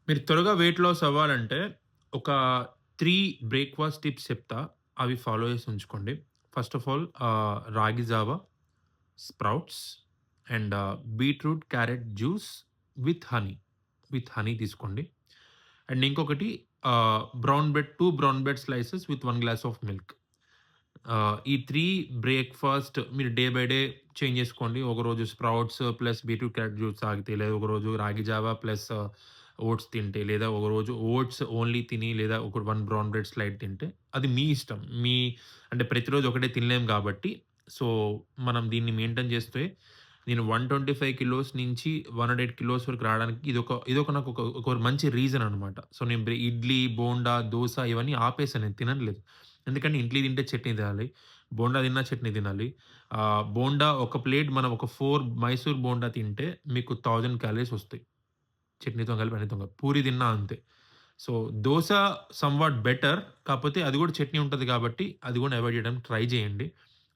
మీరు త్వరగా weight loss అవ్వాలంటే, ఒక 3 బ్రేక్‌ఫాస్ట్ టిప్స్ చెప్తా. అవి ఫాలో చేసి ఉంచుకోండి. ఫస్ట్ ఆఫ్ ఆల్ రాగి Java, sprouts and beetroot, carrot juice with honey. With honey తీసుకోండి. అండ్ ఇంకొకటి brown bread 2 brown bread slices with 1 glass of milk. ఈ 3 బ్రేక్‌ఫాస్ట్ మీరు డే బై డే చేంజ్ చేసుకోండి. ఒకరోజు sprouts plus beetroot, carrot juice తాగితే, లేదా ఒకరోజు రాగి జావా ప్లస్ ఓట్స్ తింటే, లేదా ఒకరోజు ఓట్స్ ఓన్లీ తిని, లేదా ఒక 1 బ్రౌన్ బ్రెడ్ స్లైడ్ తింటే, అది మీ ఇష్టం. అంటే ప్రతిరోజు ఒకటే తినలేం కాబట్టి, సో, మనం దీన్ని మెయింటైన్ చేస్తే నేను 125 కిలోస్ నుంచి 108 కిలోస్ వరకు రావడానికి ఇదొక నాకు ఒక మంచి రీజన్ అనమాట. సో, నేను ఇడ్లీ, బోండా, దోస ఇవన్నీ ఆపేసాను. నేను తినట్లేదు. ఎందుకంటే ఇడ్లీ తింటే చట్నీ తినాలి. బోండా తిన్నా చట్నీ తినాలి. బోండా ఒక ప్లేట్ మనం ఒక 4 మైసూర్ బోండా తింటే మీకు 1000 క్యాలరీస్ ఒస్తాయి. చట్నీతో కలిపి అన్నితో కలిపి. పూరి తిన్నా అంతే. So, dosa somewhat better. కాకపోతే అది గూడా చట్నీ ఉంటది కాబట్టి అది గూడా అవాయిడ్ చేయడానికి ట్రై చేయండి.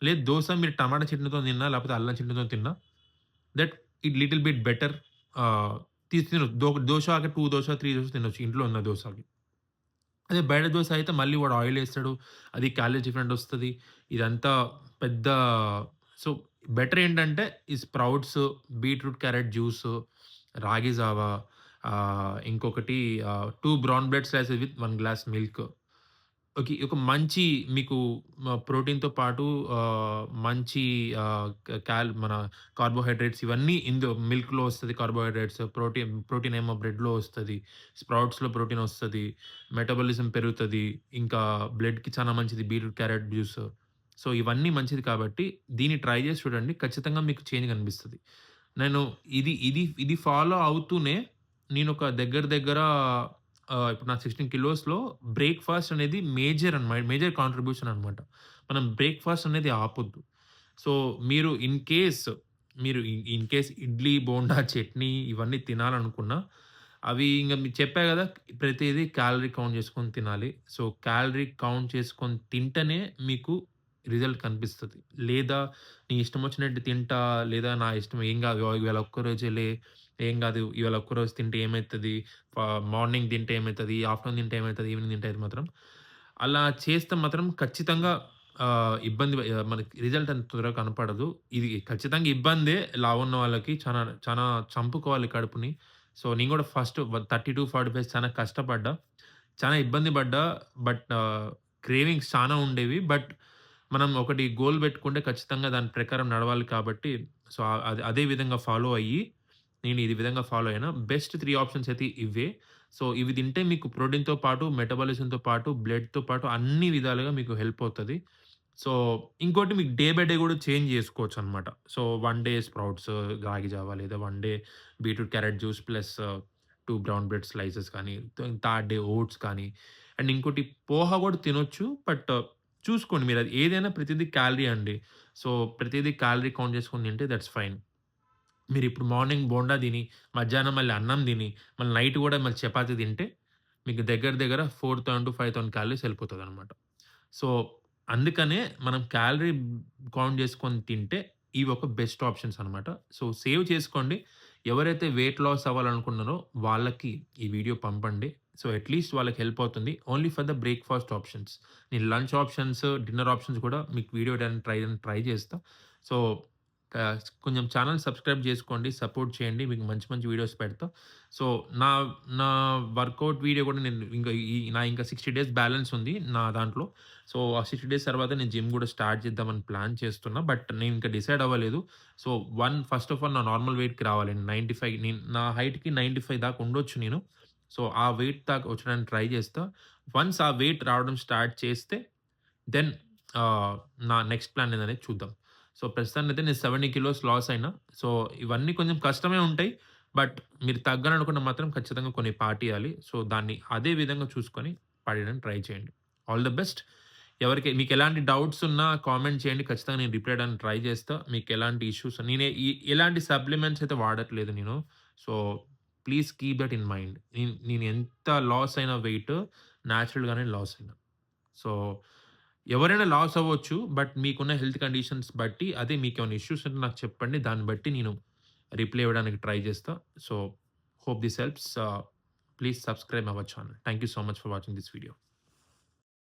లేదు దోస మీరు టమాటా చట్నీతోని తిన్నా, లేకపోతే అల్లం చట్నీతోని తిన్నా దట్ లిటిల్ బిట్ బెటర్. ఆహ్, తినొచ్చు. దోస 2 దోస, 3 దోస తినొచ్చు ఇంట్లో ఉన్న దోసకి. అదే బయట దోస అయితే మళ్ళీ వాడు ఆయిలేస్తాడు. అది క్యాలరీ డిఫరెంట్ ఒస్తది. ఇదంతా పెద్ద సో, బెటర్ ఏంటంటే ఈ స్ప్రౌట్స్, బీట్రూట్, క్యారట్ జ్యూసు, రాగి జావా, ఇంకొకటి 2 brown bread slices with 1 glass milk. Okay. ఒక మంచి మీకు ప్రోటీన్‌తో పాటు మంచి ఆహ్, క కాల్ మన కార్బోహైడ్రేట్స్ ఇవన్నీ మిల్క్‌లో వస్తది కార్బోహైడ్రేట్స్. ప్రోటీన్ ఏమో బ్రెడ్‌లో వస్తది. స్ప్రౌట్స్‌లో ప్రోటీన్ వస్తది. మెటబాలిజం పెరుగుతది. ఇంకా బ్లడ్‌కి చాలా మంచిది బీట్రూట్, క్యారట్ జ్యూస్. సో, ఇవన్నీ మంచిది కాబట్టి దీన్ని ట్రై చేసి చూడండి. ఖచ్చితంగా మీకు చేంజ్ కనిపిస్తది. నేను ఇది ఫాలో అవుతూనే నేనొక దగ్గర దగ్గర ఇప్పుడు నా 16 కిలోస్‌లో బ్రేక్‌ఫాస్ట్ అనేది మేజర్ కాంట్రిబ్యూషన్ అనమాట. మనం బ్రేక్‌ఫాస్ట్ అనేది ఆపొద్దు. సో, మీరు ఇన్ కేస్ ఇడ్లీ, బోండా, చట్నీ ఇవన్నీ తినాలనుకున్నా, అవి ఇంగ మీకు చెప్పా గదా! ప్రతీదీ క్యాలరీ కౌంట్ చేసుకొని తినాలి. సో, క్యాలరీ కౌంట్ చేసుకొని తింటేనే మీకు రిజల్ట్ కనిపిస్తది. లేదా నీ ఇష్టం వచ్చినట్టు తింటా, లేదా నా ఇష్టం ఏం గాదు ఇవాళ ఒక్కరోజేలే ఏం గాదు ఇవాళ ఒక్కరోజు తింటే ఏమైతది, మార్నింగ్ తింటే ఏమైతది, ఆఫ్టర్‌నూన్ తింటే ఏమైతది, ఈవినింగ్ తింటే అది మాత్రం అలా చేస్తే మాత్రం ఖచ్చితంగా మనకి రిజల్ట్ అంత త్వరగా కనపడదు. ఇది ఖచ్చితంగా ఇబ్బందే లావున్న వాళ్ళకి చానా చానా చంపుకోవాలి కడుపుని. సో, నేను గూడా ఫస్ట్ 30-45 చానా కష్టపడ్డా. చానా ఇబ్బంది పడ్డా. బట్ క్రేవింగ్స్ చానా ఉండేవి. బట్ మనం ఒకటి గోల్ పెట్టుకుంటే ఖచ్చితంగా దాని ప్రకారం నడవాలి కాబట్టి, సో, అదే విధంగా ఫాలో అయ్యి, నేను ఈ విధంగా ఫాలో అయినా. బెస్ట్ 3 ఆప్షన్స్ అయితే ఇవే. సో, ఇవి తింటే మీకు ప్రోటీన్‌తో పాటు, మెటబాలిజంతో పాటు, బ్లడ్‌తో పాటు అన్ని విధాలుగా మీకు హెల్ప్ అవుతది. సో, ఇంకోటి మీకు డే బై డే కూడా చేంజ్ చేసుకోవచ్చనమాట. సో, 1 డే స్ప్రౌట్స్, రాగి జావా లేదా 1 day beetroot, carrot juice plus 2 brown bread slices కానీ, థర్డ్ డే ఓట్స్ కానీ, అండ్ ఇంకోటి పోహ కూడా తినొచ్చు. బట్ చూసుకోండి మీరది ఏదైనా ప్రతిది క్యాలరీ అండి. సో, ప్రతిది క్యాలరీ కౌంట్ చేసుకొని తింటే దట్స్ ఫైన్. మీరిప్పుడు మార్నింగ్ బోండా తిని, మధ్యాహ్నం మళ్ళీ అన్నం తిని, మళ్ళీ నైట్ గూడా మళ్ళీ చపాతీ తింటే, మీకు దగ్గర దగ్గర 4000-5000 క్యాలరీస్ ఎళ్ళిపోతదనమాట. సో, అందుకనే మనం క్యాలరీ కౌంట్ చేసుకొని తింటే, ఇవి ఒక బెస్ట్ ఆప్షన్స్ అనమాట. సో, సేవ్ చేసుకోండి. ఎవరైతే వెయిట్ లాస్ అవ్వాలనుకున్నారో వాళ్ళకి ఈ వీడియో పంపండి. సో, అట్‌లీస్ట్ వాళ్ళకి హెల్ప్ అవుతుంది. Only for the breakfast options. నేను లంచ్ ఆప్షన్స్, డిన్నర్ ఆప్షన్స్ కూడా మీకు వీడియో చేయడానికి ట్రై చేస్తా. సో, కొంచెం ఛానెల్ సబ్స్క్రైబ్ చేసుకోండి. సపోర్ట్ చేయండి. మీకు మంచి మంచి వీడియోస్ పెడతా. సో, నా నా వర్కౌట్ వీడియో కూడా నేను ఇంకా 60 డేస్ బ్యాలెన్స్ ఉంది నా దాంట్లో. సో, ఆ 60 డేస్ తర్వాత నేను జిమ్ గూడా స్టార్ట్ చేద్దామని ప్లాన్ చేస్తున్నా. బట్ నేను ఇంకా డిసైడ్ అవ్వలేదు. సో, ఫస్ట్ ఆఫ్ ఆల్ నా నార్మల్ వెయిట్‌కి రావాలి. 95 నా హైట్‌కి 95 దాకా ఉండొచ్చు నేను. సో, ఆ వెయిట్ దాకా వచ్చడానికి ట్రై చేస్తా. వన్స్ ఆ వెయిట్ రావడం స్టార్ట్ చేస్తే దెన్ నా నెక్స్ట్ ప్లాన్ ఏందనేది చూద్దాం. సో, ప్రస్తుతానికైతే నేను 70 కిలోస్ లాస్ అయినా. సో, ఇవన్నీ కొంచెం కష్టమే ఉంటాయి. బట్ మీరు తగ్గాలనుకుంటే మాత్రం ఖచ్చితంగా కొన్ని పాటియాలి. సో, దాన్ని అదే విధంగా చూసుకొని పాటియడానికి ట్రై చేయండి. All the best. మీకెలాంటి డౌట్స్ ఉన్నా కామెంట్ చేయండి. ఖచ్చితంగా నేను రిప్లై ఇవ్వడానికి ట్రై చేస్తా. మీకెలాంటి ఇష్యూస్ ఎలాంటి సప్లిమెంట్స్ అయితే వాడట్లేదు నేను. So, please keep that in mind. నేను ఎంత లాస్ అయిన వెయిట్ నేచురల్‌గానే లాస్ అయినా. సో, ఎవరైనా లాస్ అవ్వచ్చు. బట్ మీకున్న హెల్త్ కండిషన్స్ బట్టి అదే మీకేమైనా ఇష్యూస్ ఉంటే నాకు చెప్పండి. దాన్ని బట్టి నేను రిప్లై ఇవ్వడానికి ట్రై చేస్తా. So, hope this helps. Please subscribe our channel. Thank you so much for watching this video.